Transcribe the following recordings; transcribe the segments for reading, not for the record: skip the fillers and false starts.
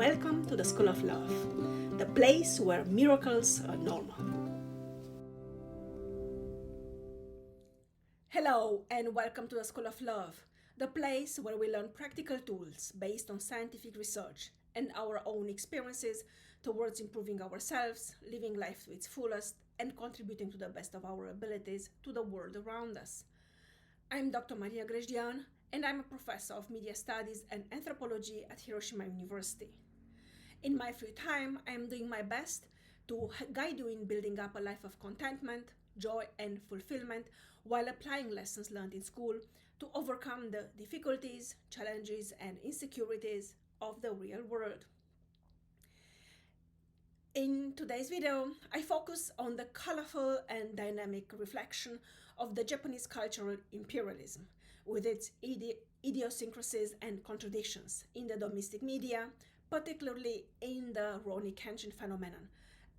Welcome to the School of Love, the place where miracles are normal. Hello and welcome to the School of Love, the place where we learn practical tools based on scientific research and our own experiences towards improving ourselves, living life to its fullest, and contributing to the best of our abilities to the world around us. I'm Dr. Maria Grajdian, and I'm a professor of media studies and anthropology at Hiroshima University. In my free time, I am doing my best to guide you in building up a life of contentment, joy, and fulfillment while applying lessons learned in school to overcome the difficulties, challenges, and insecurities of the real world. In today's video, I focus on the colorful and dynamic reflection of the Japanese cultural imperialism, with its idiosyncrasies and contradictions in the domestic media, particularly in the Rurouni Kenshin phenomenon,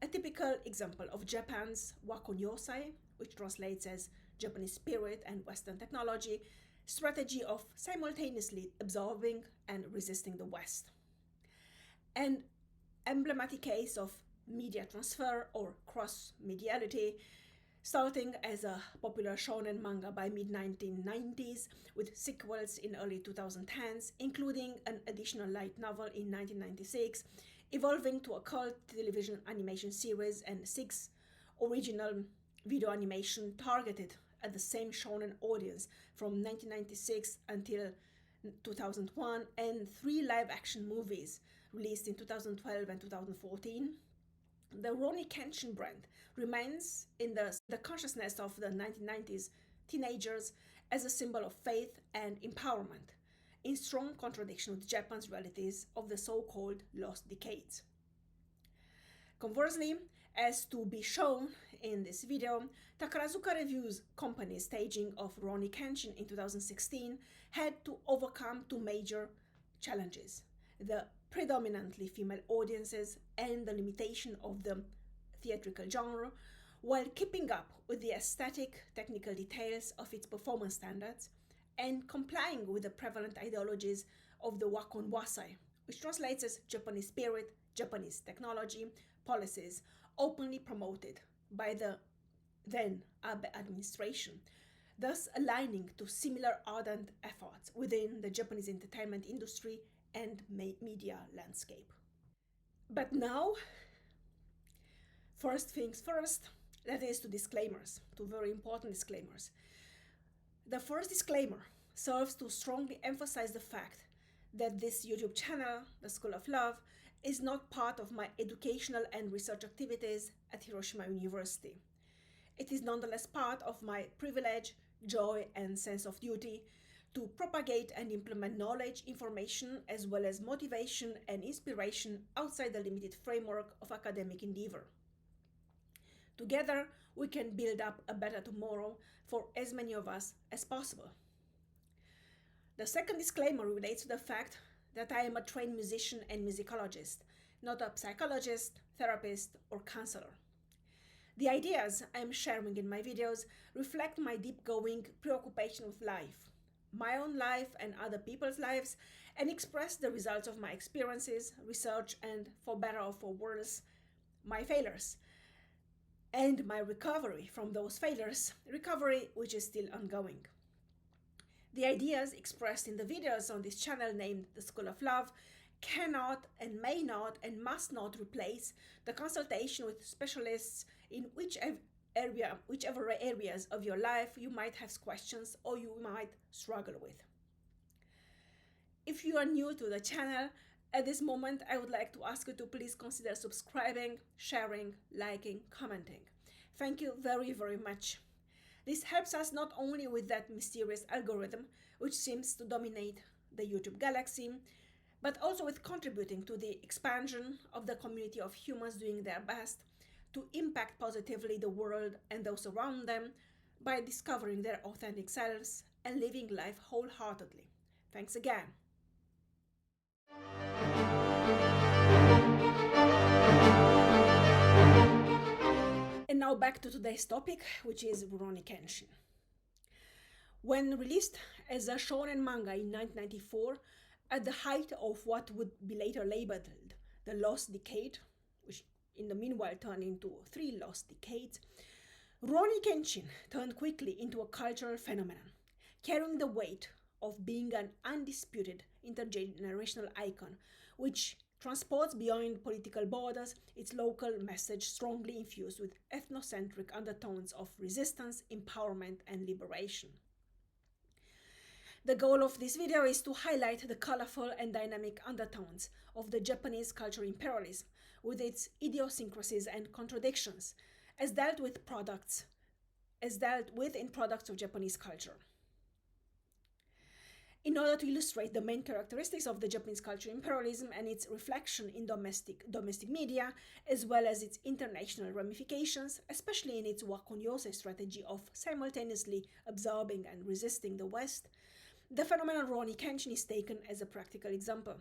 a typical example of Japan's wakon yosai, which translates as Japanese spirit and Western technology, strategy of simultaneously absorbing and resisting the West. An emblematic case of media transfer or cross-mediality, starting as a popular shonen manga by mid-1990s with sequels in early 2010s, including an additional light novel in 1996, evolving to a cult television animation series and 6 original video animation targeted at the same shonen audience from 1996 until 2001, and 3 live-action movies released in 2012 and 2014. The Rurouni Kenshin brand remains in the consciousness of the 1990s teenagers as a symbol of faith and empowerment, in strong contradiction with Japan's realities of the so-called lost decades. Conversely, as to be shown in this video, Takarazuka Revue's company's staging of Rurouni Kenshin in 2016 had to overcome 2 major challenges: the predominantly female audiences and the limitation of the theatrical genre, while keeping up with the aesthetic, technical details of its performance standards and complying with the prevalent ideologies of the wakon wasai, which translates as Japanese spirit, Japanese technology, policies openly promoted by the then Abe administration, thus aligning to similar ardent efforts within the Japanese entertainment industry and media landscape. But now, first things first, that is to disclaimers, to very important disclaimers. The first disclaimer serves to strongly emphasize the fact that this YouTube channel, The School of Love, is not part of my educational and research activities at Hiroshima University. It is nonetheless part of my privilege, joy, and sense of duty to propagate and implement knowledge, information, as well as motivation and inspiration outside the limited framework of academic endeavor. Together, we can build up a better tomorrow for as many of us as possible. The second disclaimer relates to the fact that I am a trained musician and musicologist, not a psychologist, therapist, or counselor. The ideas I am sharing in my videos reflect my deep-going preoccupation with life, my own life and other people's lives, and express the results of my experiences, research, and, for better or for worse, my failures, and my recovery from those failures, recovery which is still ongoing. The ideas expressed in the videos on this channel named The School of Love cannot and may not and must not replace the consultation with specialists in whichever areas of your life you might have questions or you might struggle with. If you are new to the channel, at this moment I would like to ask you to please consider subscribing, sharing, liking, commenting. Thank you very, very much. This helps us not only with that mysterious algorithm which seems to dominate the YouTube galaxy, but also with contributing to the expansion of the community of humans doing their best to impact positively the world and those around them by discovering their authentic selves and living life wholeheartedly. Thanks again. And now back to today's topic, which is Rurouni Kenshin. When released as a shonen manga in 1994, at the height of what would be later labeled the Lost Decade, which in the meanwhile turned into 3 lost decades, Rurouni Kenshin turned quickly into a cultural phenomenon, carrying the weight of being an undisputed intergenerational icon, which transports beyond political borders its local message strongly infused with ethnocentric undertones of resistance, empowerment, and liberation. The goal of this video is to highlight the colorful and dynamic undertones of the Japanese cultural imperialism, with its idiosyncrasies and contradictions, as dealt with in products of Japanese culture. In order to illustrate the main characteristics of the Japanese cultural imperialism and its reflection in domestic media, as well as its international ramifications, especially in its wakunyose strategy of simultaneously absorbing and resisting the West, the phenomenon Rurouni Kenshin is taken as a practical example.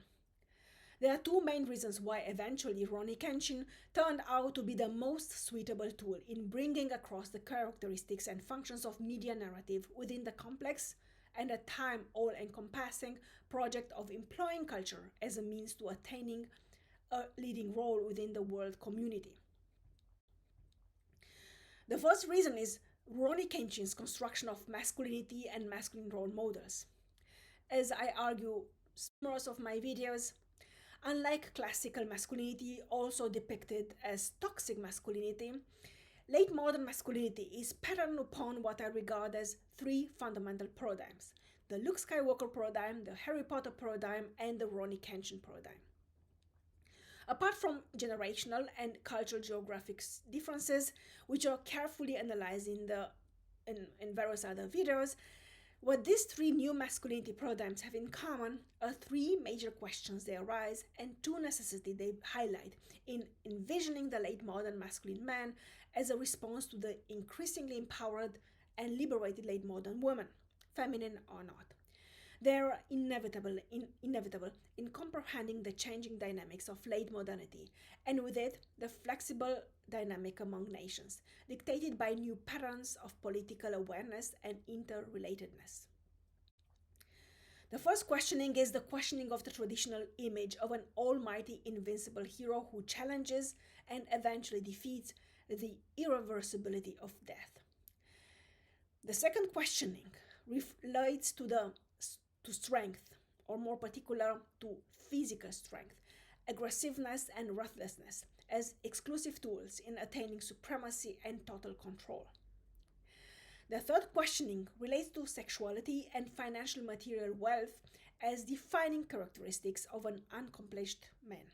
There are 2 main reasons why eventually Rurouni Kenshin turned out to be the most suitable tool in bringing across the characteristics and functions of media narrative within the complex and at time all-encompassing project of employing culture as a means to attaining a leading role within the world community. The first reason is Rurouni Kenshin's construction of masculinity and masculine role models. As I argue in most of my videos, unlike classical masculinity, also depicted as toxic masculinity, late modern masculinity is patterned upon what I regard as 3 fundamental paradigms: the Luke Skywalker paradigm, the Harry Potter paradigm, and the Rurouni Kenshin paradigm. Apart from generational and cultural geographic differences, which are carefully analyzed in various other videos, what these 3 new masculinity paradigms have in common are 3 major questions they arise and 2 necessities they highlight in envisioning the late modern masculine man as a response to the increasingly empowered and liberated late modern woman, feminine or not. They are inevitable in comprehending the changing dynamics of late modernity, and with it, the flexible dynamic among nations, dictated by new patterns of political awareness and interrelatedness. The first questioning is the questioning of the traditional image of an almighty invincible hero who challenges and eventually defeats the irreversibility of death. The second questioning relates to strength, or more particular to physical strength, aggressiveness and ruthlessness as exclusive tools in attaining supremacy and total control. The third questioning relates to sexuality and financial material wealth as defining characteristics of an accomplished man.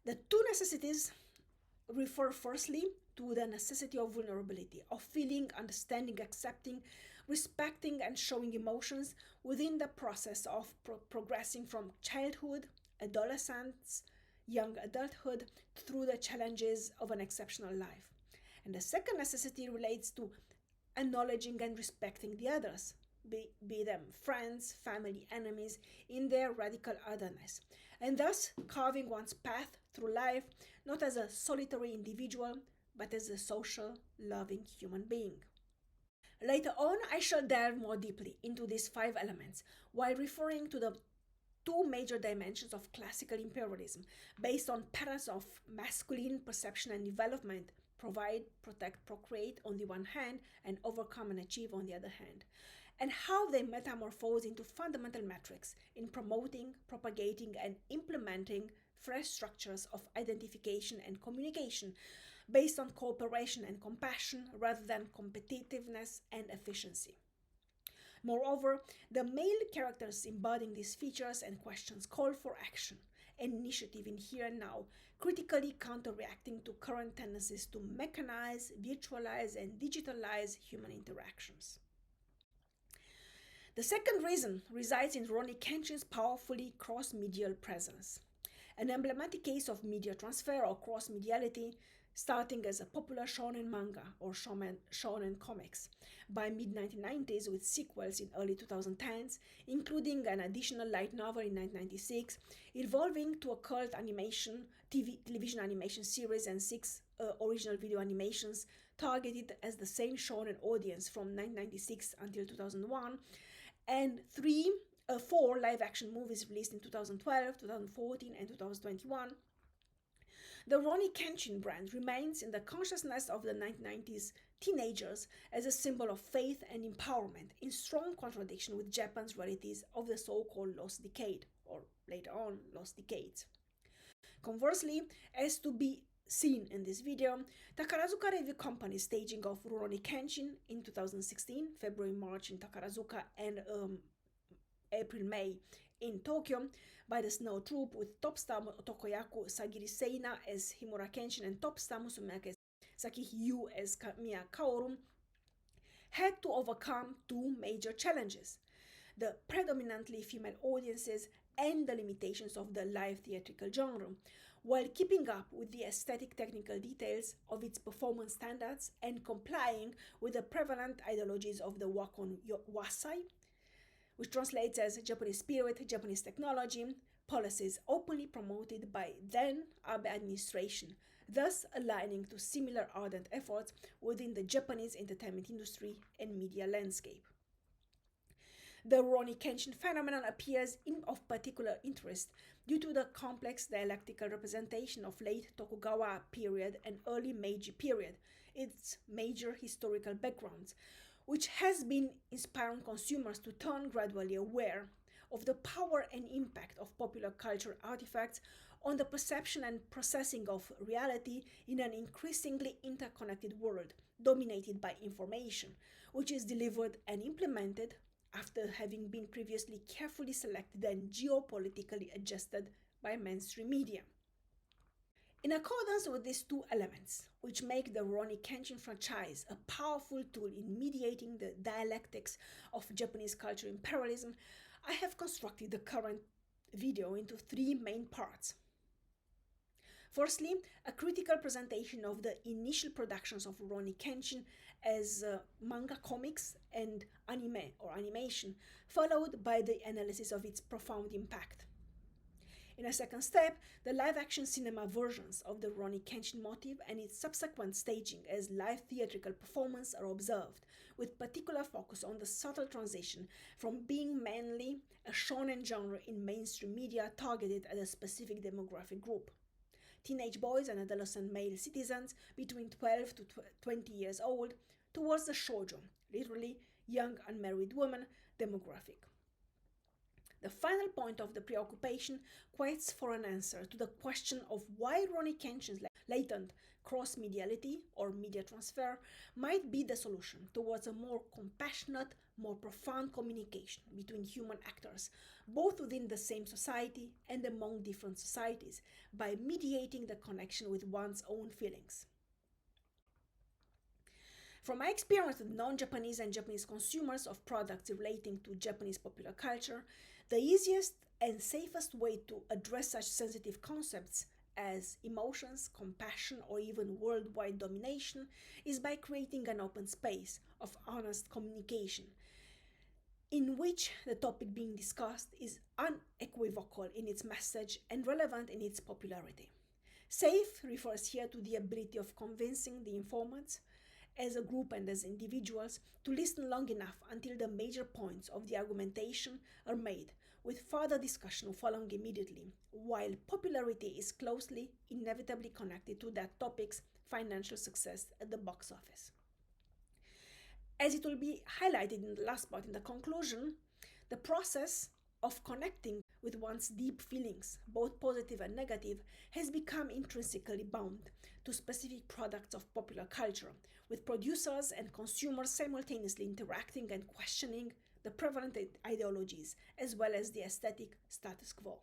The 2 necessities refer firstly to the necessity of vulnerability, of feeling, understanding, accepting, respecting, and showing emotions within the process of progressing from childhood, adolescence, young adulthood, through the challenges of an exceptional life. And the second necessity relates to acknowledging and respecting the others, be them friends, family, enemies, in their radical otherness, and thus carving one's path through life not as a solitary individual, but as a social, loving human being. Later on, I shall delve more deeply into these 5 elements while referring to the 2 major dimensions of classical imperialism based on patterns of masculine perception and development: provide, protect, procreate on the one hand, and overcome and achieve on the other hand, and how they metamorphose into fundamental metrics in promoting, propagating, and implementing fresh structures of identification and communication based on cooperation and compassion rather than competitiveness and efficiency. Moreover, the male characters embodying these features and questions call for action and initiative in here and now, critically counterreacting to current tendencies to mechanize, virtualize, and digitalize human interactions. The second reason resides in Rurouni Kenshin's powerfully cross-medial presence, an emblematic case of media transfer or cross-mediality, starting as a popular shonen manga or shonen comics by mid-1990s with sequels in early 2010s, including an additional light novel in 1996, evolving to a cult television animation series and 6 original video animations targeted as the same shonen audience from 1996 until 2001, and 3 4 live-action movies released in 2012, 2014, and 2021. The Rurouni Kenshin brand remains in the consciousness of the 1990s teenagers as a symbol of faith and empowerment, in strong contradiction with Japan's realities of the so-called lost decade, or later on, lost decades. Conversely, as to be seen in this video, Takarazuka Revue company's staging of Rurouni Kenshin in 2016, February-March in Takarazuka, and April-May in Tokyo, by the Snow Troop, with top star Tokoyaku Sagiri Seina as Himura Kenshin and top star Musumeke Sakihyu as Miya Kaoru, had to overcome two major challenges: the predominantly female audiences and the limitations of the live theatrical genre, while keeping up with the aesthetic technical details of its performance standards and complying with the prevalent ideologies of the Wakon Wasai, which translates as Japanese spirit, Japanese technology, policies openly promoted by then Abe administration, thus aligning to similar ardent efforts within the Japanese entertainment industry and media landscape. The Rurouni Kenshin phenomenon appears of particular interest due to the complex dialectical representation of late Tokugawa period and early Meiji period, its major historical backgrounds, which has been inspiring consumers to turn gradually aware of the power and impact of popular culture artifacts on the perception and processing of reality in an increasingly interconnected world dominated by information, which is delivered and implemented after having been previously carefully selected and geopolitically adjusted by mainstream media. In accordance with these two elements, which make the Rurouni Kenshin franchise a powerful tool in mediating the dialectics of Japanese cultural imperialism, I have constructed the current video into three main parts. Firstly, a critical presentation of the initial productions of Rurouni Kenshin as manga comics and anime or animation, followed by the analysis of its profound impact. In a second step, the live-action cinema versions of the Rurouni Kenshin motif and its subsequent staging as live theatrical performance are observed, with particular focus on the subtle transition from being mainly a shonen genre in mainstream media targeted at a specific demographic group, teenage boys and adolescent male citizens between 12 to 20 years old, towards the shoujo, literally young unmarried women, demographic. The final point of the preoccupation quaits for an answer to the question of why Rurouni Kenshin's latent cross-mediality or media transfer might be the solution towards a more compassionate, more profound communication between human actors, both within the same society and among different societies, by mediating the connection with one's own feelings. From my experience with non-Japanese and Japanese consumers of products relating to Japanese popular culture, the easiest and safest way to address such sensitive concepts as emotions, compassion, or even worldwide domination is by creating an open space of honest communication, in which the topic being discussed is unequivocal in its message and relevant in its popularity. Safe refers here to the ability of convincing the informants, as a group and as individuals, to listen long enough until the major points of the argumentation are made, with further discussion following immediately, while popularity is closely, inevitably connected to that topic's financial success at the box office. As it will be highlighted in the last part in the conclusion, the process of connecting with one's deep feelings, both positive and negative, has become intrinsically bound to specific products of popular culture, with producers and consumers simultaneously interacting and questioning the prevalent ideologies as well as the aesthetic status quo.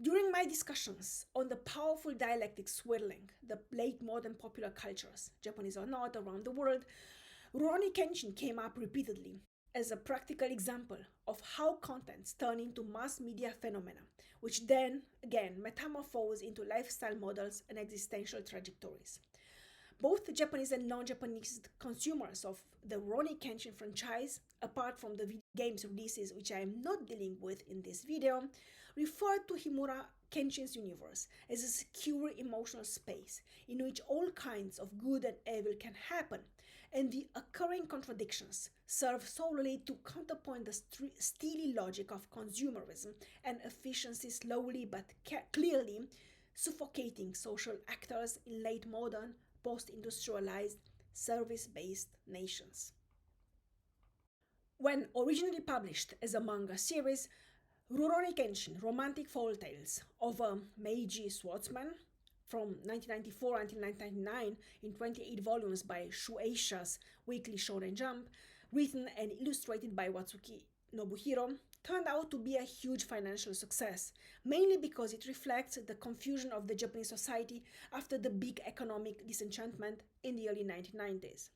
During my discussions on the powerful dialectic swirling the late modern popular cultures, Japanese or not, around the world, Rurouni Kenshin came up repeatedly as a practical example of how contents turn into mass media phenomena, which then, again, metamorphose into lifestyle models and existential trajectories. Both Japanese and non-Japanese consumers of the Rurouni Kenshin franchise, apart from the games releases, which I am not dealing with in this video, refer to Himura Kenshin's universe as a secure emotional space in which all kinds of good and evil can happen, and the occurring contradictions serve solely to counterpoint the steely logic of consumerism and efficiency, slowly but clearly suffocating social actors in late modern, post-industrialized, service-based nations. When originally published as a manga series, Rurouni Kenshin, Romantic Folk Tales of a Meiji Swordsman, from 1994 until 1999 in 28 volumes by Shueisha's Weekly Shonen Jump, written and illustrated by Watsuki Nobuhiro, turned out to be a huge financial success, mainly because it reflects the confusion of the Japanese society after the big economic disenchantment in the early 1990s.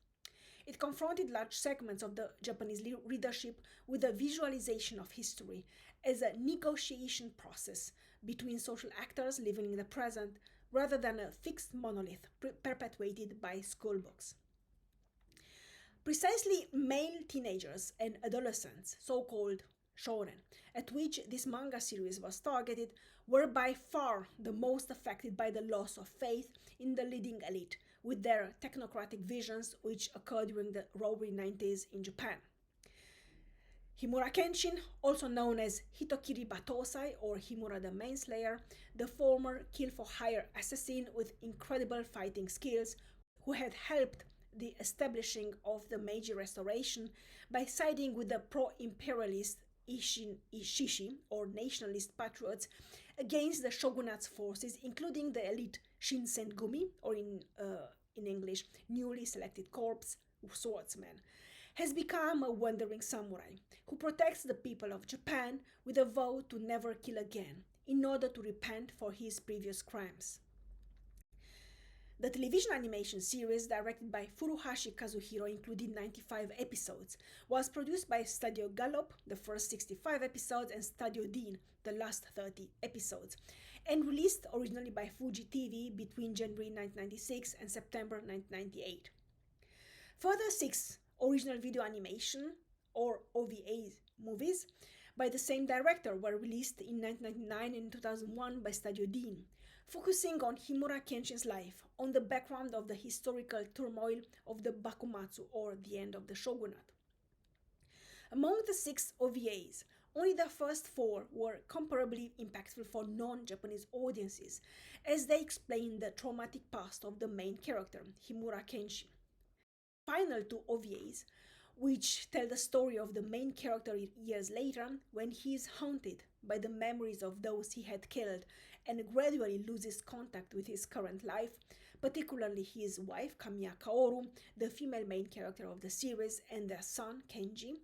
It confronted large segments of the Japanese readership with a visualization of history as a negotiation process between social actors living in the present rather than a fixed monolith perpetuated by schoolbooks. Precisely male teenagers and adolescents, so-called shonen, at which this manga series was targeted, were by far the most affected by the loss of faith in the leading elite, with their technocratic visions which occurred during the roaring 90s in Japan. Himura Kenshin, also known as Hitokiri Batosai or Himura the Manslayer, the former kill-for-hire assassin with incredible fighting skills, who had helped the establishing of the Meiji Restoration by siding with the pro-imperialist Ishishi or nationalist patriots against the shogunate's forces, including the elite Shinsengumi, or in English, newly selected corps swordsmen, has become a wandering samurai who protects the people of Japan with a vow to never kill again in order to repent for his previous crimes. The television animation series, directed by Furuhashi Kazuhiro, including 95 episodes, was produced by Studio Gallop, the first 65 episodes, and Studio Dean, the last 30 episodes, and released originally by Fuji TV between January 1996 and September 1998. Further 6 original video animation, or OVA movies, by the same director were released in 1999 and 2001 by Studio Dean, focusing on Himura Kenshin's life on the background of the historical turmoil of the Bakumatsu, or the end of the shogunate. Among the 6 OVAs, only the first 4 were comparably impactful for non-Japanese audiences, as they explain the traumatic past of the main character, Himura Kenshin. Final 2 OVAs, which tell the story of the main character years later, when he is haunted by the memories of those he had killed and gradually loses contact with his current life, particularly his wife Kamiya Kaoru, the female main character of the series, and their son Kenji,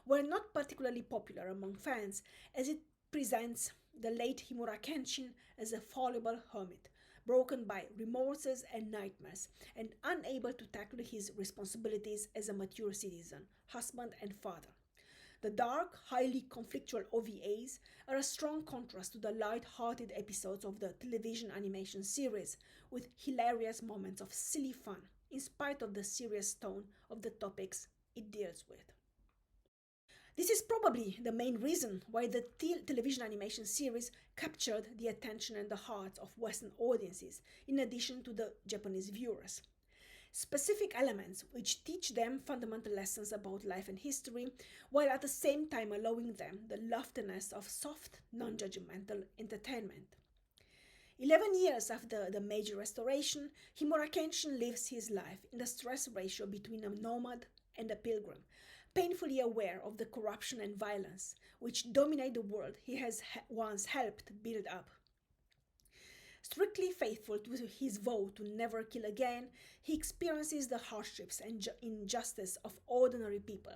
were not particularly popular among fans, as it presents the late Himura Kenshin as a fallible hermit, broken by remorses and nightmares, and unable to tackle his responsibilities as a mature citizen, husband, and father. The dark, highly conflictual OVAs are a strong contrast to the light-hearted episodes of the television animation series, with hilarious moments of silly fun, in spite of the serious tone of the topics it deals with. This is probably the main reason why the television animation series captured the attention and the hearts of Western audiences, in addition to the Japanese viewers. Specific elements which teach them fundamental lessons about life and history, while at the same time allowing them the loftiness of soft, non-judgmental entertainment. 11 years after the Meiji Restoration, Himura Kenshin lives his life in the stress ratio between a nomad and a pilgrim, painfully aware of the corruption and violence which dominate the world he has once helped build up. Strictly faithful to his vow to never kill again, he experiences the hardships and injustice of ordinary people,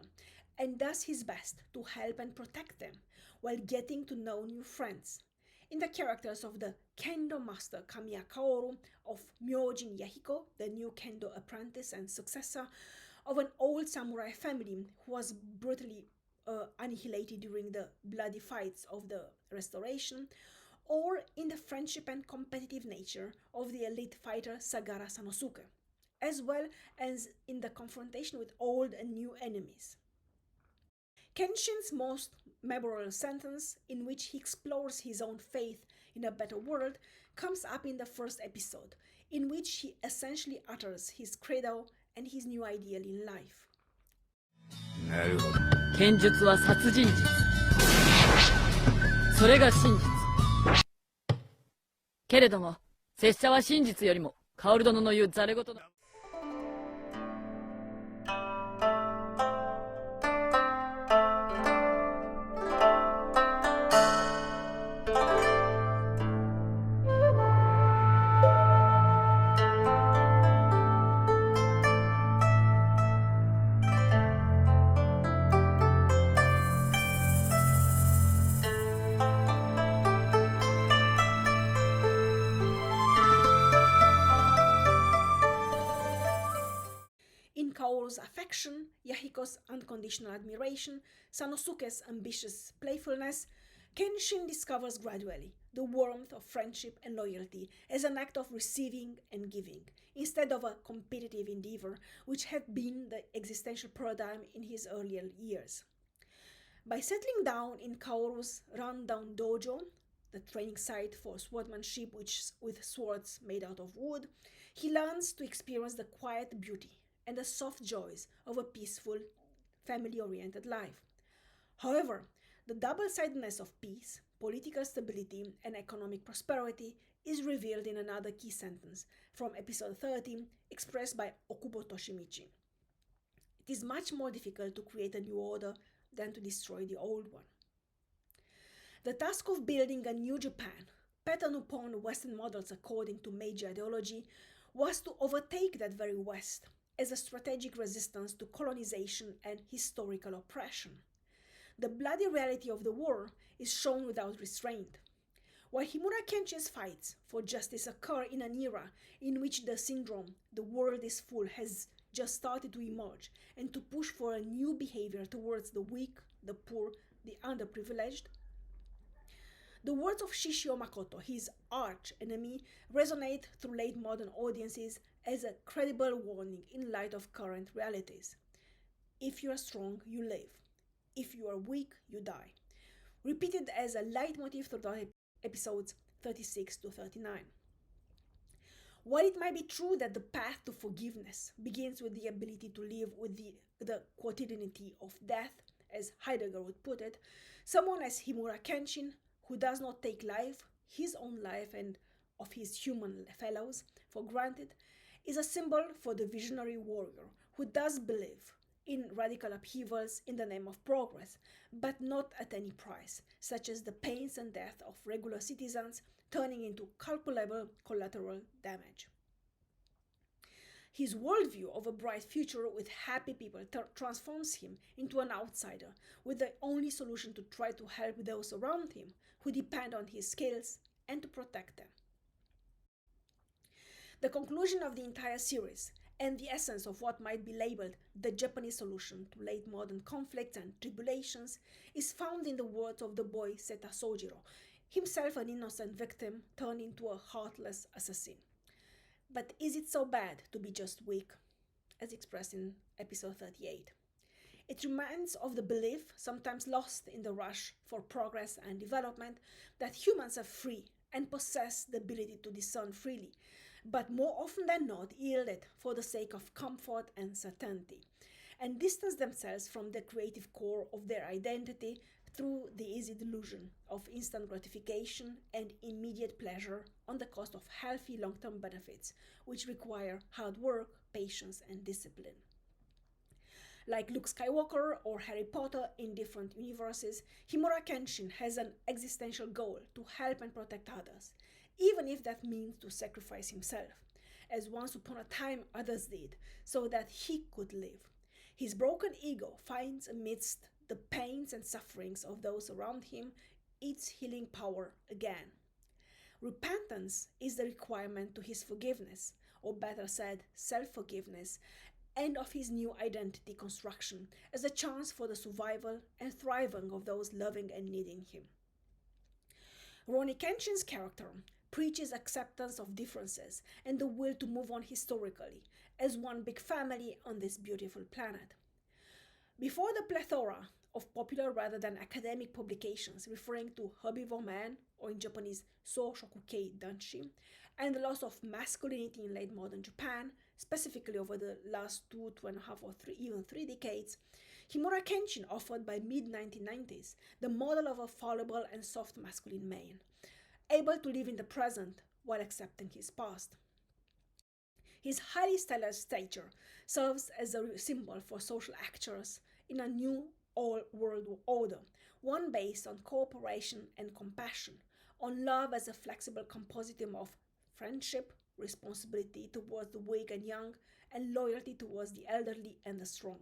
and does his best to help and protect them, while getting to know new friends, in the characters of the kendo master Kamiya Kaoru, of Myojin Yahiko, the new kendo apprentice and successor of an old samurai family who was brutally annihilated during the bloody fights of the Restoration, or in the friendship and competitive nature of the elite fighter Sagara Sanosuke, as well as in the confrontation with old and new enemies. Kenshin's most memorable sentence, in which he explores his own faith in a better world, comes up in the first episode, in which he essentially utters his credo and his new ideal in life. なるほど。剣術は殺人術。それが真実。けれども、拙者は真実よりも、薫殿の言うざれ言の。In Kaoru's affection, Yahiko's unconditional admiration, Sanosuke's ambitious playfulness, Kenshin discovers gradually the warmth of friendship and loyalty as an act of receiving and giving, instead of a competitive endeavor which had been the existential paradigm in his earlier years. By settling down in Kaoru's run-down dojo, the training site for swordsmanship with swords made out of wood, he learns to experience the quiet beauty and the soft joys of a peaceful, family-oriented life. However, the double-sidedness of peace, political stability, and economic prosperity is revealed in another key sentence from episode 13, expressed by Okubo Toshimichi. It is much more difficult to create a new order than to destroy the old one. The task of building a new Japan, patterned upon Western models according to Meiji ideology, was to overtake that very West as a strategic resistance to colonization and historical oppression. The bloody reality of the war is shown without restraint. While Himura Kenshin's fights for justice occur in an era in which the syndrome, the world is full, has just started to emerge and to push for a new behavior towards the weak, the poor, the underprivileged, the words of Shishio Makoto, his arch-enemy, resonate through late modern audiences as a credible warning in light of current realities. If you are strong, you live. If you are weak, you die. Repeated as a leitmotif throughout episodes 36 to 39. While it might be true that the path to forgiveness begins with the ability to live with the quotidianity of death, as Heidegger would put it, someone as Himura Kenshin, who does not take life, his own life and of his human fellows, for granted, is a symbol for the visionary warrior who does believe in radical upheavals in the name of progress, but not at any price, such as the pains and death of regular citizens turning into calculable collateral damage. His worldview of a bright future with happy people transforms him into an outsider, with the only solution to try to help those around him who depend on his skills and to protect them. The conclusion of the entire series, and the essence of what might be labeled the Japanese solution to late modern conflicts and tribulations, is found in the words of the boy Seta Sojiro, himself an innocent victim turned into a heartless assassin. But is it so bad to be just weak, as expressed in episode 38? It reminds of the belief, sometimes lost in the rush for progress and development, that humans are free and possess the ability to discern freely, but more often than not yield it for the sake of comfort and certainty, and distance themselves from the creative core of their identity through the easy delusion of instant gratification and immediate pleasure on the cost of healthy long-term benefits, which require hard work, patience, and discipline. Like Luke Skywalker or Harry Potter in different universes, Himura Kenshin has an existential goal to help and protect others, even if that means to sacrifice himself, as once upon a time others did, so that he could live. His broken ego finds amidst the pains and sufferings of those around him its healing power again. Repentance is the requirement to his forgiveness, or better said, self-forgiveness, and of his new identity construction as a chance for the survival and thriving of those loving and needing him. Rurouni Kenshin's character preaches acceptance of differences and the will to move on historically as one big family on this beautiful planet. Before the plethora of popular rather than academic publications, referring to Herbivore Man, or in Japanese, So Shokukei Danshi, and the loss of masculinity in late modern Japan, specifically over the last 2.5, or even 3 decades, Rurouni Kenshin offered by mid-1990s the model of a fallible and soft masculine man, able to live in the present while accepting his past. His highly stylized stature serves as a symbol for social actors in a new all-world order, one based on cooperation and compassion, on love as a flexible compositum of friendship, responsibility towards the weak and young, and loyalty towards the elderly and the strong.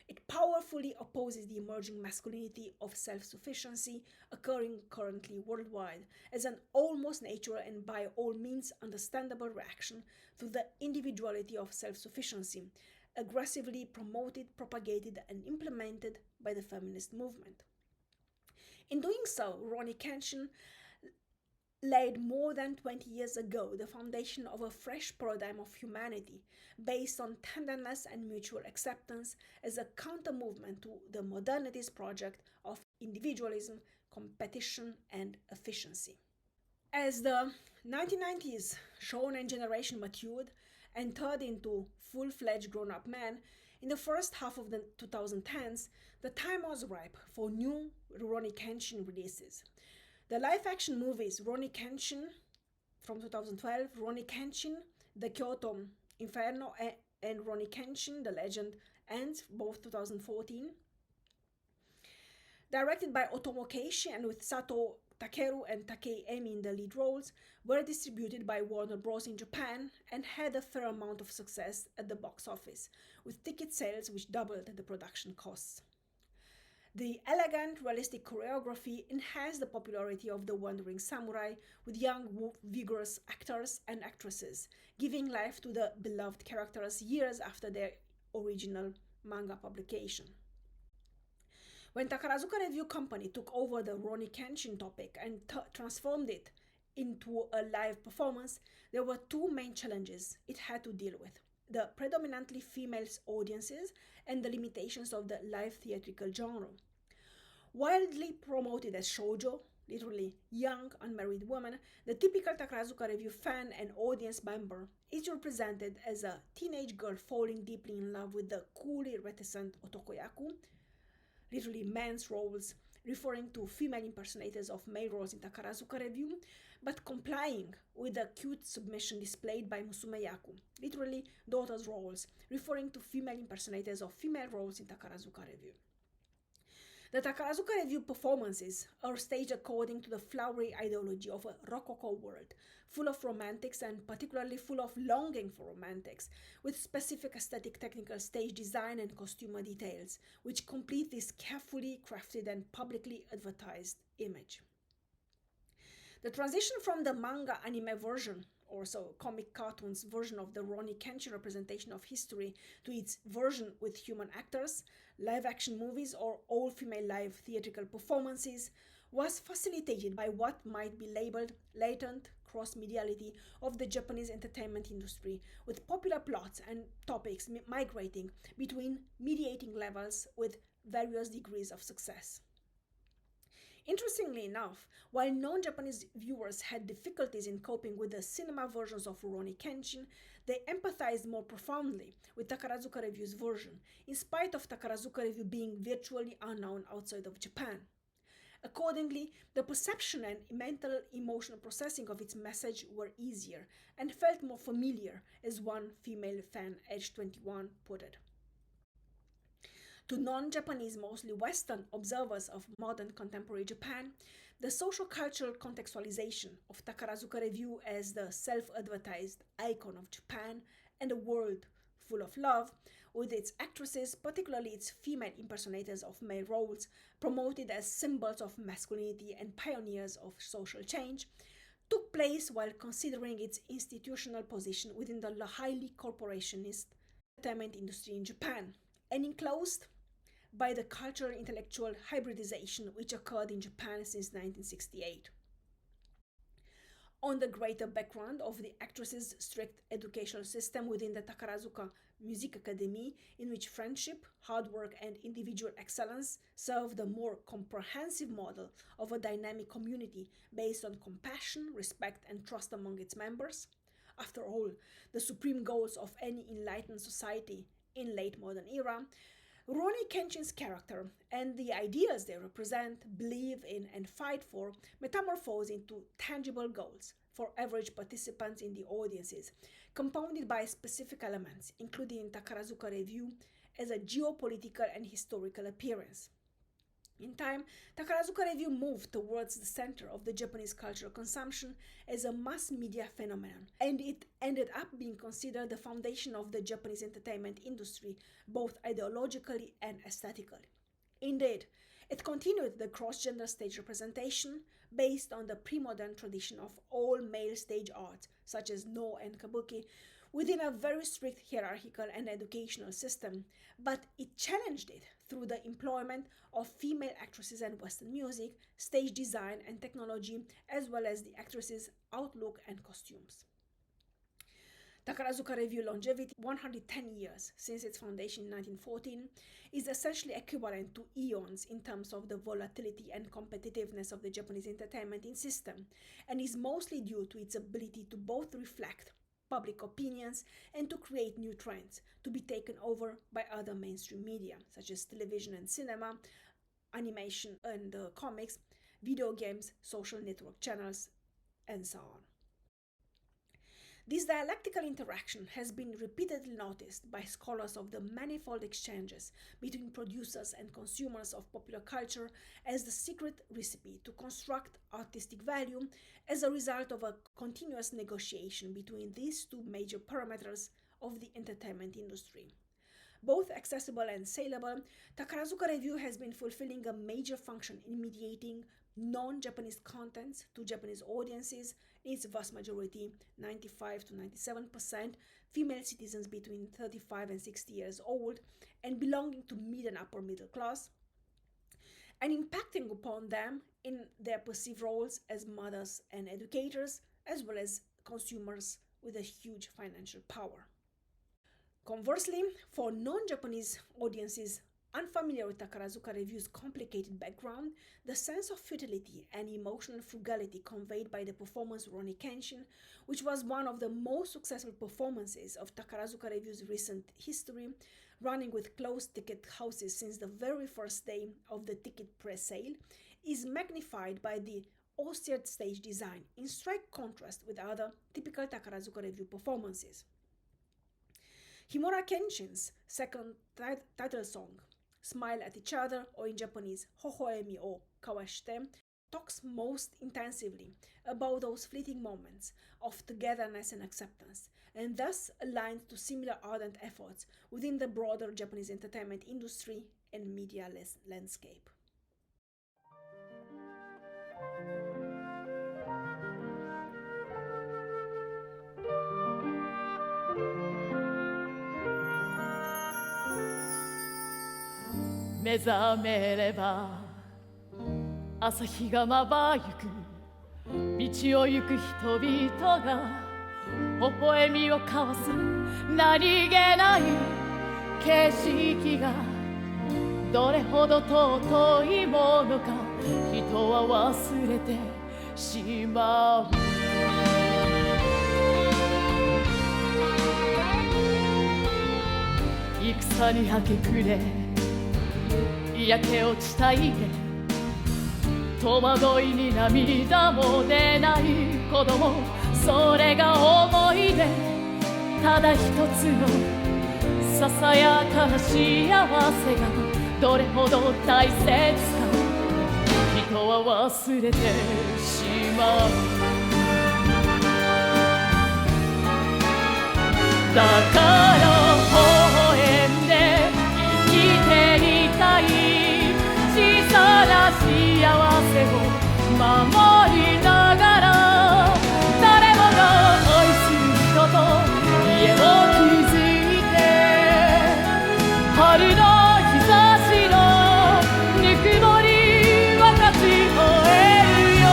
It powerfully opposes the emerging masculinity of self-sufficiency occurring currently worldwide as an almost natural and by all means understandable reaction to the individuality of self-sufficiency, aggressively promoted, propagated, and implemented by the feminist movement. In doing so, Rurouni Kenshin laid more than 20 years ago the foundation of a fresh paradigm of humanity based on tenderness and mutual acceptance as a counter-movement to the modernitist project of individualism, competition, and efficiency. As the 1990s shonen generation matured and turned into full-fledged grown-up men, in the first half of the 2010s, the time was ripe for new Rurouni Kenshin releases. The live-action movies Rurouni Kenshin from 2012, Rurouni Kenshin, The Kyoto Inferno, and Rurouni Kenshin, The Legend Ends, both 2014. Directed by Otomo Keishi and with Sato Takeru and Takei Emi in the lead roles, were distributed by Warner Bros. In Japan and had a fair amount of success at the box office, with ticket sales which doubled the production costs. The elegant, realistic choreography enhanced the popularity of the Wandering Samurai with young, vigorous actors and actresses, giving life to the beloved characters years after their original manga publication. When Takarazuka Revue Company took over the Rurouni Kenshin topic and transformed it into a live performance, there were two main challenges it had to deal with: the predominantly female audiences and the limitations of the live theatrical genre. Widely promoted as shoujo, literally young unmarried woman, the typical Takarazuka Revue fan and audience member is represented as a teenage girl falling deeply in love with the coolly reticent otokoyaku, literally men's roles, referring to female impersonators of male roles in Takarazuka Revue, but complying with the cute submission displayed by musumeyaku, literally daughters' roles, referring to female impersonators of female roles in Takarazuka Revue. The Takarazuka Revue performances are staged according to the flowery ideology of a Rococo world, full of romantics and particularly full of longing for romantics, with specific aesthetic technical stage design and costume details, which complete this carefully crafted and publicly advertised image. The transition from the manga anime version, or so comic cartoons version of the Rurouni Kenshin representation of history, to its version with human actors, live-action movies, or all-female live theatrical performances, was facilitated by what might be labeled latent cross-mediality of the Japanese entertainment industry, with popular plots and topics migrating between mediating levels with various degrees of success. Interestingly enough, while non-Japanese viewers had difficulties in coping with the cinema versions of Rurouni Kenshin, they empathized more profoundly with Takarazuka Revue's version, in spite of Takarazuka Revue being virtually unknown outside of Japan. Accordingly, the perception and mental emotional processing of its message were easier and felt more familiar, as one female fan, Edge 21, put it. To non-Japanese, mostly Western observers of modern contemporary Japan, the social-cultural contextualization of Takarazuka Revue as the self-advertised icon of Japan and a world full of love, with its actresses, particularly its female impersonators of male roles, promoted as symbols of masculinity and pioneers of social change, took place while considering its institutional position within the highly corporationist entertainment industry in Japan, and enclosed by the cultural intellectual hybridization which occurred in Japan since 1968. on the greater background of the actress's strict educational system within the Takarazuka Music Academy, in which friendship, hard work, and individual excellence serve the more comprehensive model of a dynamic community based on compassion, respect, and trust among its members. After all, the supreme goals of any enlightened society in late modern era, Rurouni Kenshin's character and the ideas they represent, believe in, and fight for metamorphose into tangible goals for average participants in the audiences, compounded by specific elements, including Takarazuka Revue as a geopolitical and historical appearance. In time, Takarazuka Revue moved towards the center of the Japanese cultural consumption as a mass media phenomenon, and it ended up being considered the foundation of the Japanese entertainment industry, both ideologically and aesthetically. Indeed, it continued the cross-gender stage representation based on the pre-modern tradition of all male stage arts, such as No and Kabuki, within a very strict hierarchical and educational system, but it challenged it through the employment of female actresses and Western music, stage design and technology, as well as the actresses' outlook and costumes. Takarazuka Revue longevity, 110 years since its foundation in 1914, is essentially equivalent to eons in terms of the volatility and competitiveness of the Japanese entertainment system, and is mostly due to its ability to both reflect public opinions and to create new trends to be taken over by other mainstream media, such as television and cinema, animation and comics, video games, social network channels, and so on. This dialectical interaction has been repeatedly noticed by scholars of the manifold exchanges between producers and consumers of popular culture as the secret recipe to construct artistic value as a result of a continuous negotiation between these two major parameters of the entertainment industry. Both accessible and saleable, Takarazuka Revue has been fulfilling a major function in mediating non-Japanese contents to Japanese audiences, in its vast majority, 95 to 97%, female citizens between 35 and 60 years old and belonging to mid and upper middle class, and impacting upon them in their perceived roles as mothers and educators, as well as consumers with a huge financial power. Conversely, for non-Japanese audiences unfamiliar with Takarazuka Revue's complicated background, the sense of futility and emotional frugality conveyed by the performance Rurouni Kenshin, which was one of the most successful performances of Takarazuka Revue's recent history, running with closed ticket houses since the very first day of the ticket pre-sale, is magnified by the austere stage design, in strike contrast with other typical Takarazuka Revue performances. Himura Kenshin's second title song, Smile at Each Other, or in Japanese, Hohoemi o Kawashite, talks most intensively about those fleeting moments of togetherness and acceptance, and thus aligns to similar ardent efforts within the broader Japanese entertainment industry and media landscape.目覚めれば朝日がまばゆく道を行く人々が微笑みを交わす何気ない景色がどれほど尊いものか人は忘れてしまう戦に明け暮れ焼け落ちた家戸惑いに涙も出ない子供それが思い出ただ一つのささやかな幸せがどれほど大切か人は忘れてしまうだから微笑んで生きていたい小さな幸せを守りながら誰もが愛する人と家を築いて春の日差しのぬくもり分かち合えるよ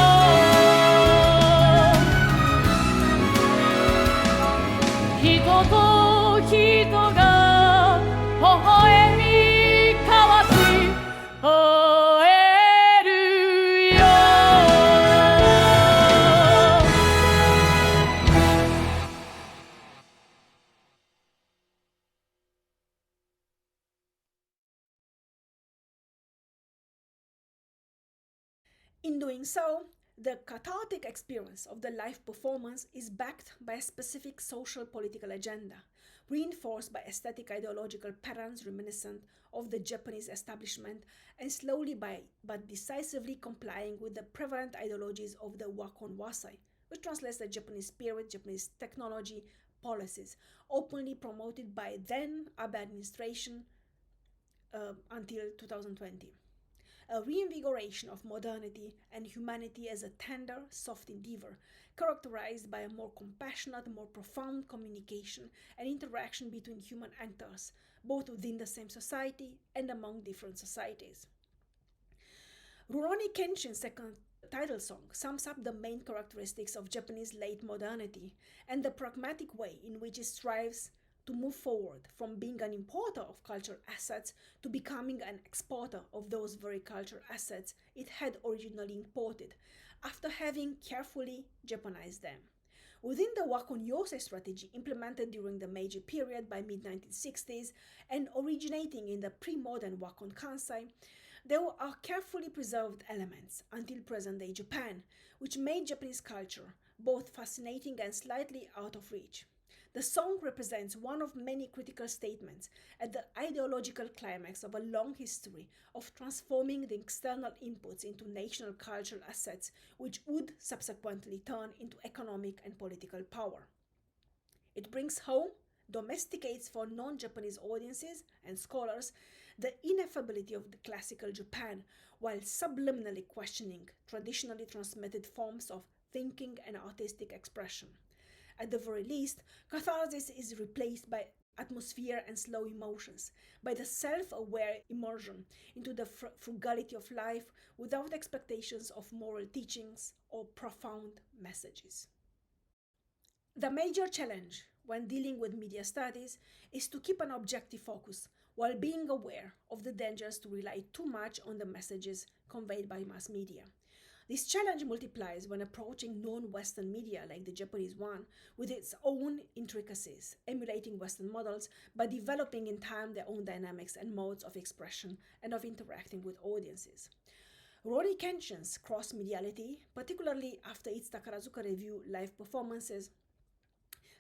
In doing so, the cathartic experience of the live performance is backed by a specific social political agenda, reinforced by aesthetic ideological patterns reminiscent of the Japanese establishment and slowly but decisively complying with the prevalent ideologies of the Wakon Wasai, which translates the Japanese spirit, Japanese technology, policies, openly promoted by then Abe administration until 2020. A reinvigoration of modernity and humanity as a tender, soft endeavor, characterized by a more compassionate, more profound communication and interaction between human actors, both within the same society and among different societies. Rurouni Kenshin's second title song sums up the main characteristics of Japanese late modernity and the pragmatic way in which it strives to move forward from being an importer of cultural assets to becoming an exporter of those very cultural assets it had originally imported, after having carefully Japanized them. Within the Wakon Yosei strategy implemented during the Meiji period by mid-1960s and originating in the pre-modern Wakon Kansai, there are carefully preserved elements until present-day Japan, which made Japanese culture both fascinating and slightly out of reach. The song represents one of many critical statements at the ideological climax of a long history of transforming the external inputs into national cultural assets, which would subsequently turn into economic and political power. It brings home, domesticates for non-Japanese audiences and scholars the ineffability of the classical Japan, while subliminally questioning traditionally transmitted forms of thinking and artistic expression. At the very least, catharsis is replaced by atmosphere and slow emotions, by the self-aware immersion into the frugality of life without expectations of moral teachings or profound messages. The major challenge when dealing with media studies is to keep an objective focus while being aware of the dangers to rely too much on the messages conveyed by mass media. This challenge multiplies when approaching non-Western media like the Japanese one with its own intricacies, emulating Western models but developing in time their own dynamics and modes of expression and of interacting with audiences. Rurouni Kenshin's Cross-Mediality, particularly after its Takarazuka Revue live performances,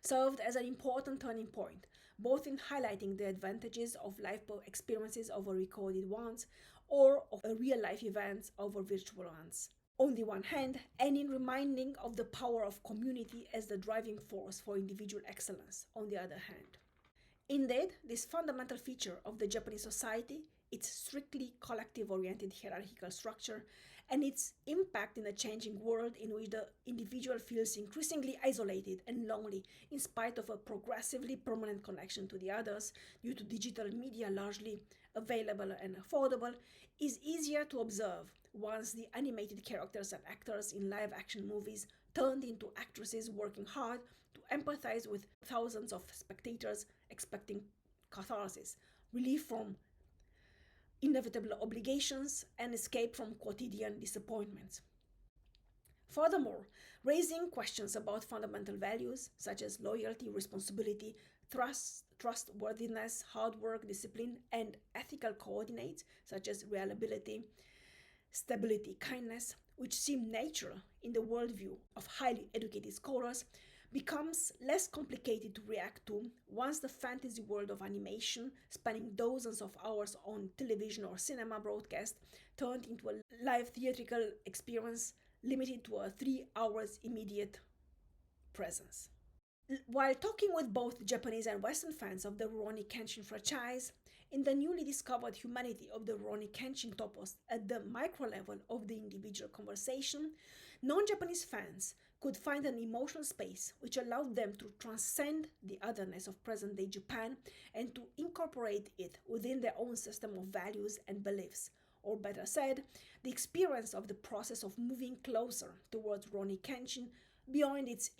served as an important turning point, both in highlighting the advantages of live experiences over recorded ones or of real-life events over virtual ones, on the one hand, and in reminding of the power of community as the driving force for individual excellence, on the other hand. Indeed, this fundamental feature of the Japanese society, its strictly collective-oriented hierarchical structure, and its impact in a changing world in which the individual feels increasingly isolated and lonely in spite of a progressively permanent connection to the others due to digital media largely available and affordable, is easier to observe once the animated characters and actors in live-action movies turned into actresses working hard to empathize with thousands of spectators expecting catharsis, relief from inevitable obligations, and escape from quotidian disappointments. Furthermore, raising questions about fundamental values such as loyalty, responsibility, trustworthiness, hard work, discipline, and ethical coordinates such as reliability, stability, kindness, which seem natural in the worldview of highly educated scholars, becomes less complicated to react to once the fantasy world of animation, spanning dozens of hours on television or cinema broadcast, turned into a live theatrical experience limited to a 3 hours immediate presence. While talking with both Japanese and Western fans of the Rurouni Kenshin franchise, in the newly discovered humanity of the Rurouni Kenshin topos at the micro level of the individual conversation, non-Japanese fans could find an emotional space which allowed them to transcend the otherness of present-day Japan and to incorporate it within their own system of values and beliefs, or better said, the experience of the process of moving closer towards Rurouni Kenshin beyond its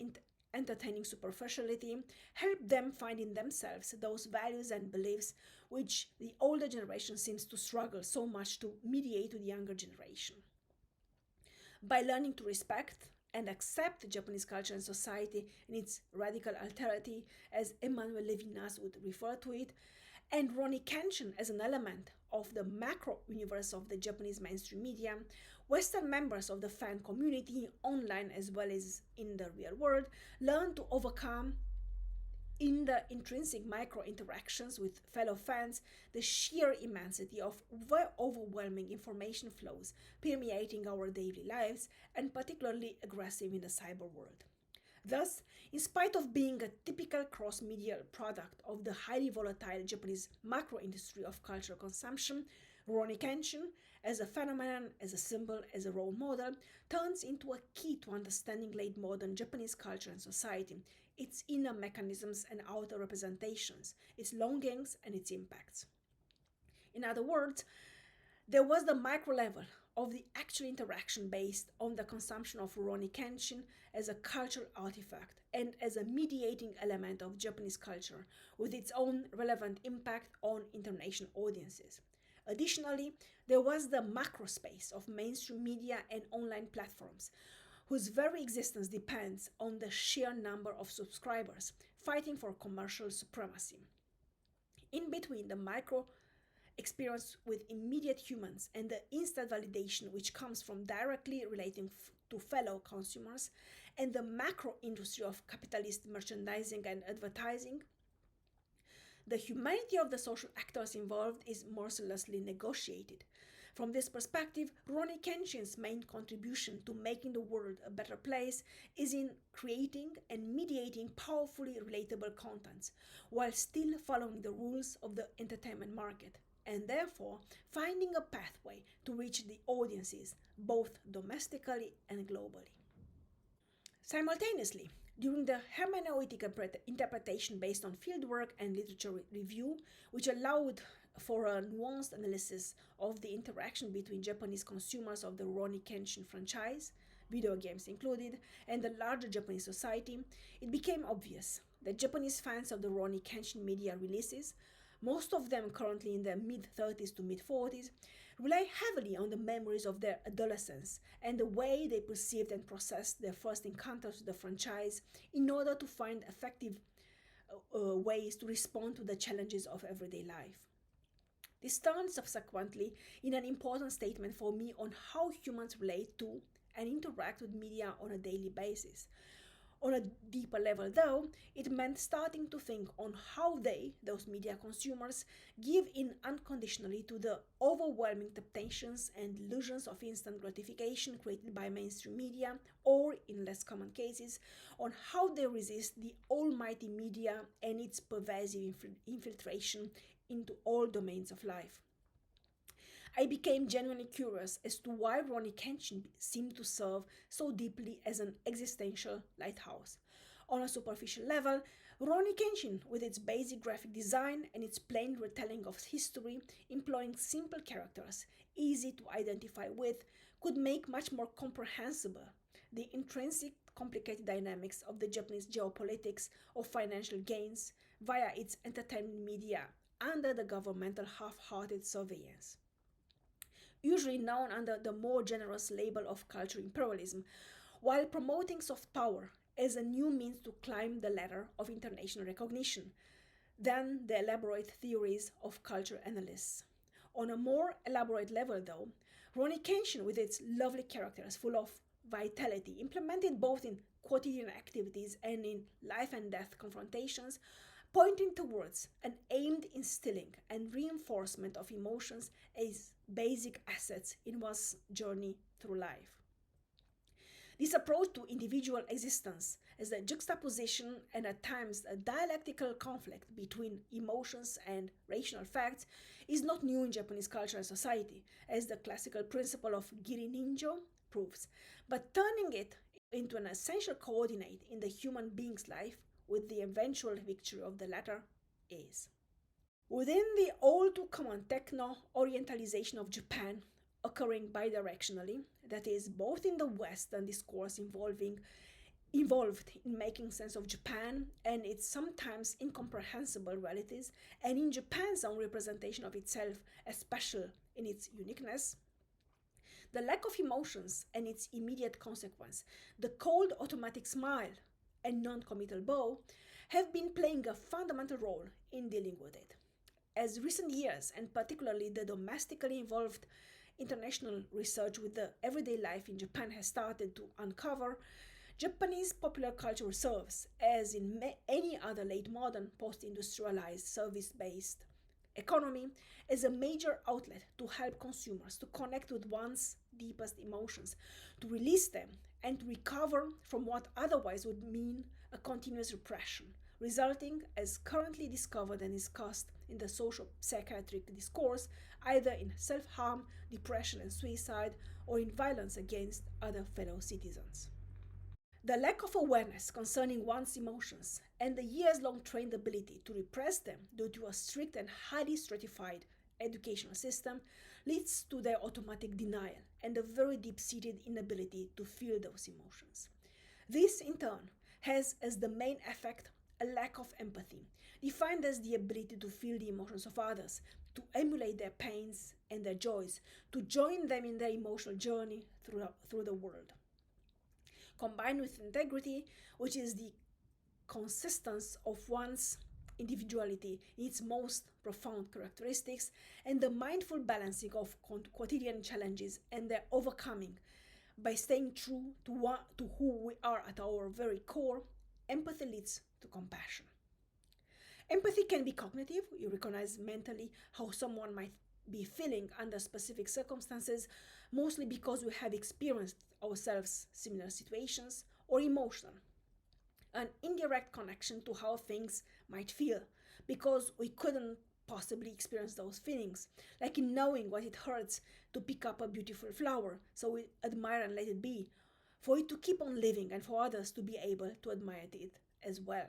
entertaining superficiality helped them find in themselves those values and beliefs which the older generation seems to struggle so much to mediate to the younger generation. By learning to respect and accept Japanese culture and society in its radical alterity, as Emmanuel Levinas would refer to it, and Rurouni Kenshin as an element of the macro universe of the Japanese mainstream media, Western members of the fan community, online as well as in the real world, learn to overcome in the intrinsic micro interactions with fellow fans the sheer immensity of overwhelming information flows permeating our daily lives and particularly aggressive in the cyber world. Thus, in spite of being a typical cross-medial product of the highly volatile Japanese macro industry of cultural consumption, Rurouni Kenshin, as a phenomenon, as a symbol, as a role model, turns into a key to understanding late modern Japanese culture and society, its inner mechanisms and outer representations, its longings and its impacts. In other words, there was the micro level of the actual interaction based on the consumption of Rurouni Kenshin as a cultural artifact and as a mediating element of Japanese culture with its own relevant impact on international audiences. Additionally, there was the macro space of mainstream media and online platforms, whose very existence depends on the sheer number of subscribers fighting for commercial supremacy. In between the micro experience with immediate humans and the instant validation which comes from directly relating to fellow consumers and the macro industry of capitalist merchandising and advertising, the humanity of the social actors involved is mercilessly negotiated. From this perspective, Rurouni Kenshin's main contribution to making the world a better place is in creating and mediating powerfully relatable contents, while still following the rules of the entertainment market, and therefore finding a pathway to reach the audiences, both domestically and globally. Simultaneously, during the hermeneutic interpretation based on fieldwork and literature review, which allowed for a nuanced analysis of the interaction between Japanese consumers of the Rurouni Kenshin franchise, video games included, and the larger Japanese society, it became obvious that Japanese fans of the Rurouni Kenshin media releases, most of them currently in their mid-30s to mid-40s, rely heavily on the memories of their adolescence and the way they perceived and processed their first encounters with the franchise in order to find effective ways to respond to the challenges of everyday life. This turns subsequently in an important statement for me on how humans relate to and interact with media on a daily basis. On a deeper level, though, it meant starting to think on how they, those media consumers, give in unconditionally to the overwhelming temptations and illusions of instant gratification created by mainstream media, or, in less common cases, on how they resist the almighty media and its pervasive infiltration into all domains of life. I became genuinely curious as to why Rurouni Kenshin seemed to serve so deeply as an existential lighthouse. On a superficial level, Rurouni Kenshin, with its basic graphic design and its plain retelling of history, employing simple characters, easy to identify with, could make much more comprehensible the intrinsic complicated dynamics of the Japanese geopolitics of financial gains via its entertainment media under the governmental half-hearted surveillance. Usually known under the more generous label of cultural imperialism, while promoting soft power as a new means to climb the ladder of international recognition, than the elaborate theories of culture analysts. On a more elaborate level, though, Rurouni Kenshin, with its lovely characters full of vitality, implemented both in quotidian activities and in life and death confrontations, pointing towards an aimed instilling and reinforcement of emotions as basic assets in one's journey through life. This approach to individual existence as a juxtaposition and at times a dialectical conflict between emotions and rational facts is not new in Japanese culture and society, as the classical principle of Giri Ninjo proves, but turning it into an essential coordinate in the human being's life with the eventual victory of the latter is. Within the all too common techno-orientalization of Japan, occurring bidirectionally, that is, both in the Western discourse involved in making sense of Japan and its sometimes incomprehensible realities, and in Japan's own representation of itself as special in its uniqueness, the lack of emotions and its immediate consequence, the cold automatic smile and non-committal bow, have been playing a fundamental role in dealing with it. as recent years, and particularly the domestically involved international research with the everyday life in Japan has started to uncover, Japanese popular culture serves, as in any other late modern post-industrialized service-based economy, as a major outlet to help consumers to connect with one's deepest emotions, to release them, and to recover from what otherwise would mean a continuous repression, resulting, as currently discovered and discussed in the social psychiatric discourse, either in self-harm, depression and suicide, or in violence against other fellow citizens. The lack of awareness concerning one's emotions and the years-long trained ability to repress them due to a strict and highly stratified educational system leads to their automatic denial and a very deep-seated inability to feel those emotions. This, in turn, has as the main effect a lack of empathy, defined as the ability to feel the emotions of others, to emulate their pains and their joys, to join them in their emotional journey through the world. Combined with integrity, which is the consistence of one's individuality in its most profound characteristics, and the mindful balancing of quotidian challenges and their overcoming by staying true to who we are at our very core, empathy leads to compassion. Empathy can be cognitive. You recognize mentally how someone might be feeling under specific circumstances, mostly because we have experienced ourselves similar situations, or emotional, an indirect connection to how things might feel, because we couldn't possibly experience those feelings, like in knowing what it hurts to pick up a beautiful flower, so we admire and let it be, for it to keep on living and for others to be able to admire it as well.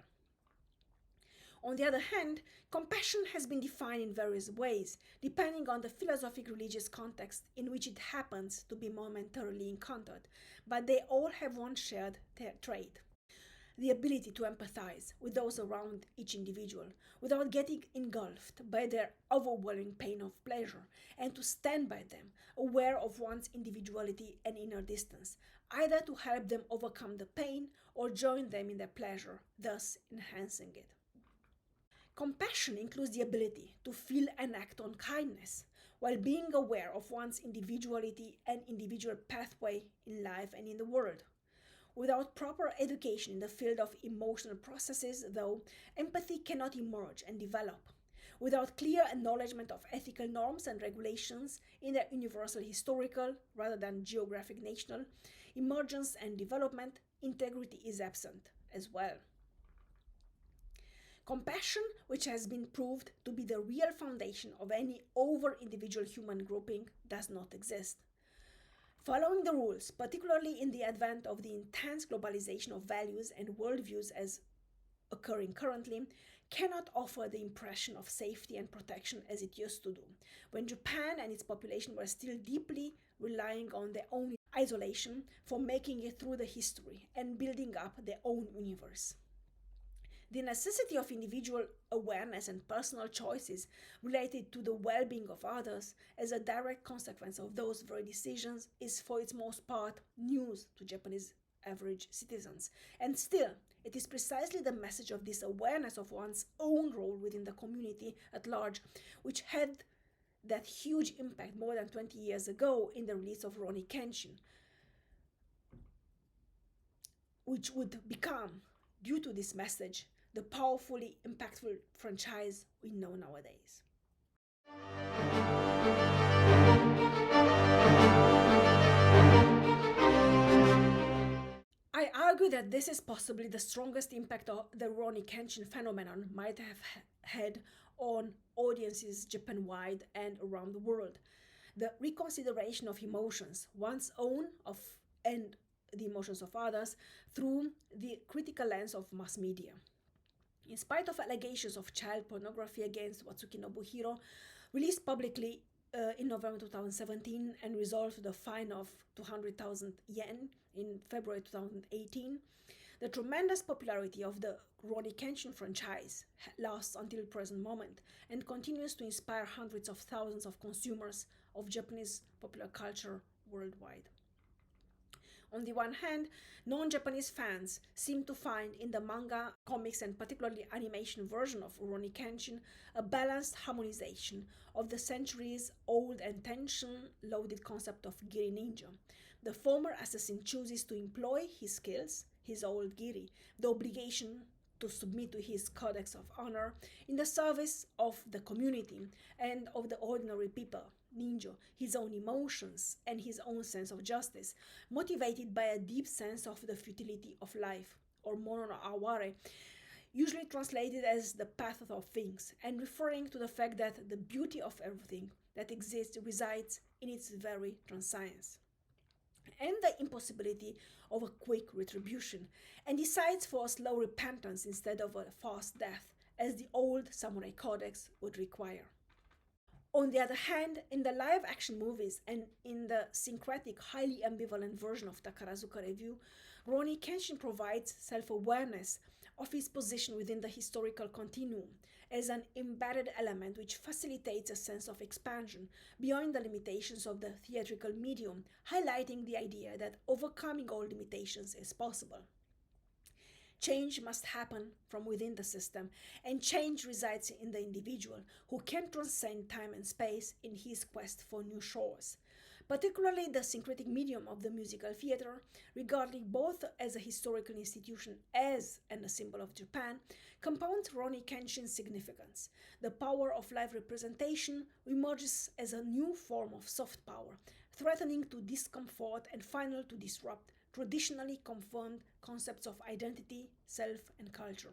On the other hand, compassion has been defined in various ways, depending on the philosophic religious context in which it happens to be momentarily encountered, but they all have one shared trait: the ability to empathize with those around each individual without getting engulfed by their overwhelming pain of pleasure, and to stand by them, aware of one's individuality and inner distance, either to help them overcome the pain or join them in their pleasure, thus enhancing it. Compassion includes the ability to feel and act on kindness, while being aware of one's individuality and individual pathway in life and in the world. Without proper education in the field of emotional processes, though, empathy cannot emerge and develop. Without clear acknowledgement of ethical norms and regulations in their universal historical, rather than geographic national, emergence and development, integrity is absent as well. Compassion, which has been proved to be the real foundation of any over-individual human grouping, does not exist. Following the rules, particularly in the advent of the intense globalization of values and worldviews as occurring currently, cannot offer the impression of safety and protection as it used to do, when Japan and its population were still deeply relying on their own isolation for making it through the history and building up their own universe. The necessity of individual awareness and personal choices related to the well-being of others as a direct consequence of those very decisions is for its most part news to Japanese average citizens. And still, it is precisely the message of this awareness of one's own role within the community at large which had that huge impact more than 20 years ago in the release of Rurouni Kenshin, which would become, due to this message, the powerfully impactful franchise we know nowadays. I argue that this is possibly the strongest impact the Rurouni Kenshin phenomenon might have had on audiences Japan-wide and around the world. The reconsideration of emotions, one's own and the emotions of others, through the critical lens of mass media. In spite of allegations of child pornography against Watsuki Nobuhiro, released publicly in November 2017 and resolved with a fine of 200,000 yen in February 2018, the tremendous popularity of the Rurouni Kenshin franchise lasts until the present moment and continues to inspire hundreds of thousands of consumers of Japanese popular culture worldwide. On the one hand, non-Japanese fans seem to find in the manga, comics, and particularly animation version of Rurouni Kenshin a balanced harmonization of the centuries-old and tension-loaded concept of Giri Ninja. The former assassin chooses to employ his skills, his old Giri, the obligation to submit to his codex of honor, in the service of the community and of the ordinary people, ninja, his own emotions and his own sense of justice, motivated by a deep sense of the futility of life, or mono no aware, usually translated as the path of things, and referring to the fact that the beauty of everything that exists resides in its very transience, and the impossibility of a quick retribution, and decides for a slow repentance instead of a fast death, as the old samurai codex would require. On the other hand, in the live-action movies and in the syncretic, highly ambivalent version of Takarazuka Revue, Rurouni Kenshin provides self-awareness of his position within the historical continuum as an embedded element which facilitates a sense of expansion beyond the limitations of the theatrical medium, highlighting the idea that overcoming all limitations is possible. Change must happen from within the system, and change resides in the individual, who can transcend time and space in his quest for new shores. Particularly the syncretic medium of the musical theater, regarded both as a historical institution as and a symbol of Japan, compounds Rurouni Kenshin's significance. The power of live representation emerges as a new form of soft power, threatening to discomfort and finally to disrupt traditionally confirmed concepts of identity, self, and culture.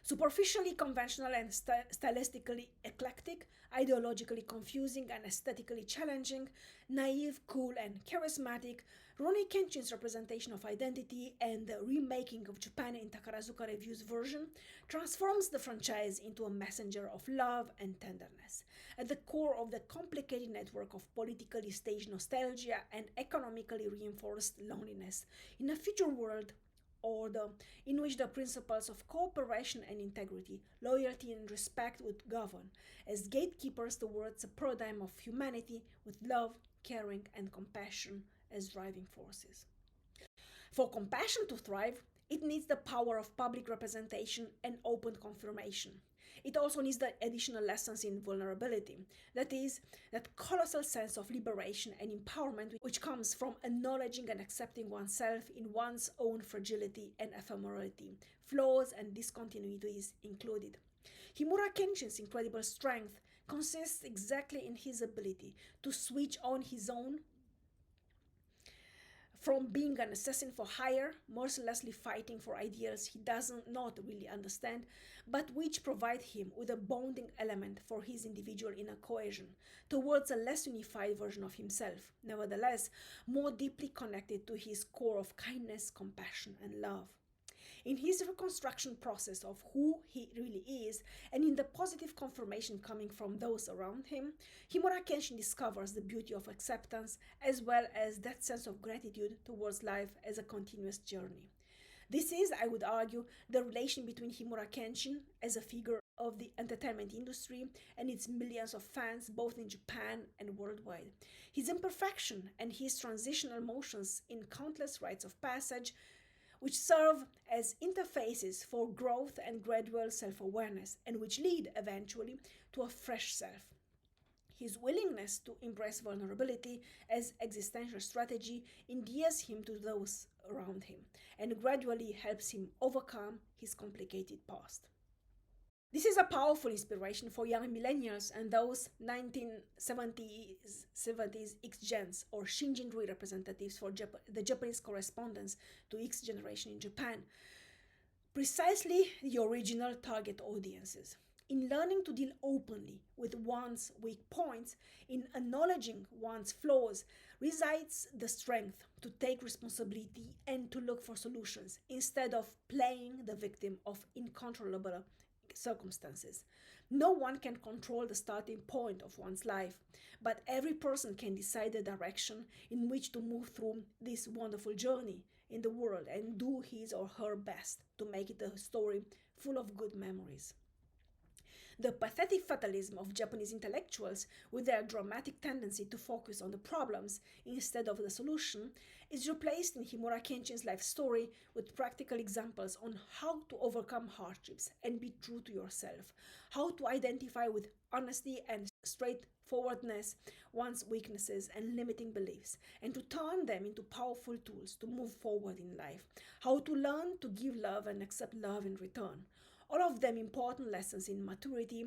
Superficially conventional and stylistically eclectic, ideologically confusing and aesthetically challenging, naive, cool, and charismatic, Rurouni Kenshin's representation of identity and the remaking of Japan in Takarazuka Revue's version transforms the franchise into a messenger of love and tenderness. At the core of the complicated network of politically staged nostalgia and economically reinforced loneliness in a future world order in which the principles of cooperation and integrity, loyalty and respect would govern as gatekeepers towards a paradigm of humanity with love, caring, and compassion as driving forces. For compassion to thrive, it needs the power of public representation and open confirmation. It also needs the additional lessons in vulnerability, that is, that colossal sense of liberation and empowerment which comes from acknowledging and accepting oneself in one's own fragility and ephemerality, flaws and discontinuities included. Himura Kenshin's incredible strength consists exactly in his ability to switch on his own from being an assassin for hire, mercilessly fighting for ideals he does not really understand, but which provide him with a bonding element for his individual inner cohesion, towards a less unified version of himself, nevertheless more deeply connected to his core of kindness, compassion, and love. In his reconstruction process of who he really is, and in the positive confirmation coming from those around him, Himura Kenshin discovers the beauty of acceptance as well as that sense of gratitude towards life as a continuous journey. This is, I would argue, the relation between Himura Kenshin as a figure of the entertainment industry and its millions of fans both in Japan and worldwide. His imperfection and his transitional motions in countless rites of passage which serve as interfaces for growth and gradual self-awareness, and which lead eventually to a fresh self. His willingness to embrace vulnerability as existential strategy endears him to those around him, and gradually helps him overcome his complicated past. This is a powerful inspiration for young millennials and those 1970s X-Gens or Shinjin-rui representatives for the Japanese correspondence to X generation in Japan. Precisely the original target audiences. In learning to deal openly with one's weak points, in acknowledging one's flaws, resides the strength to take responsibility and to look for solutions instead of playing the victim of uncontrollable circumstances. No one can control the starting point of one's life, but every person can decide the direction in which to move through this wonderful journey in the world and do his or her best to make it a story full of good memories. The pathetic fatalism of Japanese intellectuals, with their dramatic tendency to focus on the problems instead of the solution, is replaced in Rurouni Kenshin's life story with practical examples on how to overcome hardships and be true to yourself, how to identify with honesty and straightforwardness one's weaknesses and limiting beliefs, and to turn them into powerful tools to move forward in life, how to learn to give love and accept love in return. All of them important lessons in maturity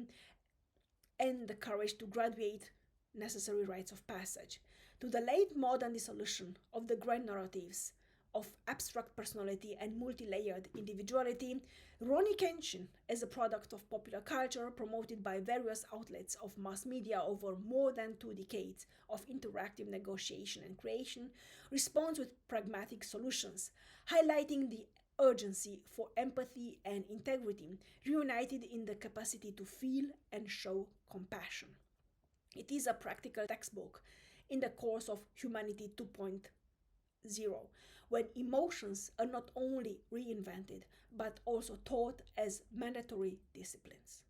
and the courage to graduate necessary rites of passage. To the late modern dissolution of the grand narratives of abstract personality and multi-layered individuality, Rurouni Kenshin, as a product of popular culture promoted by various outlets of mass media over more than 2 decades of interactive negotiation and creation, responds with pragmatic solutions, highlighting the urgency for empathy and integrity, reunited in the capacity to feel and show compassion. It is a practical textbook in the course of Humanity 2.0, when emotions are not only reinvented but also taught as mandatory disciplines.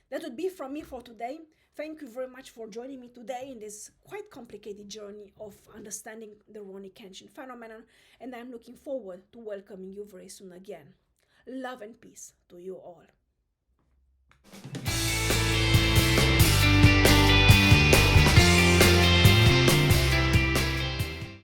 That would be from me for today. Thank you very much for joining me today in this quite complicated journey of understanding the Rurouni Kenshin phenomenon, and I'm looking forward to welcoming you very soon again. Love and peace to you all.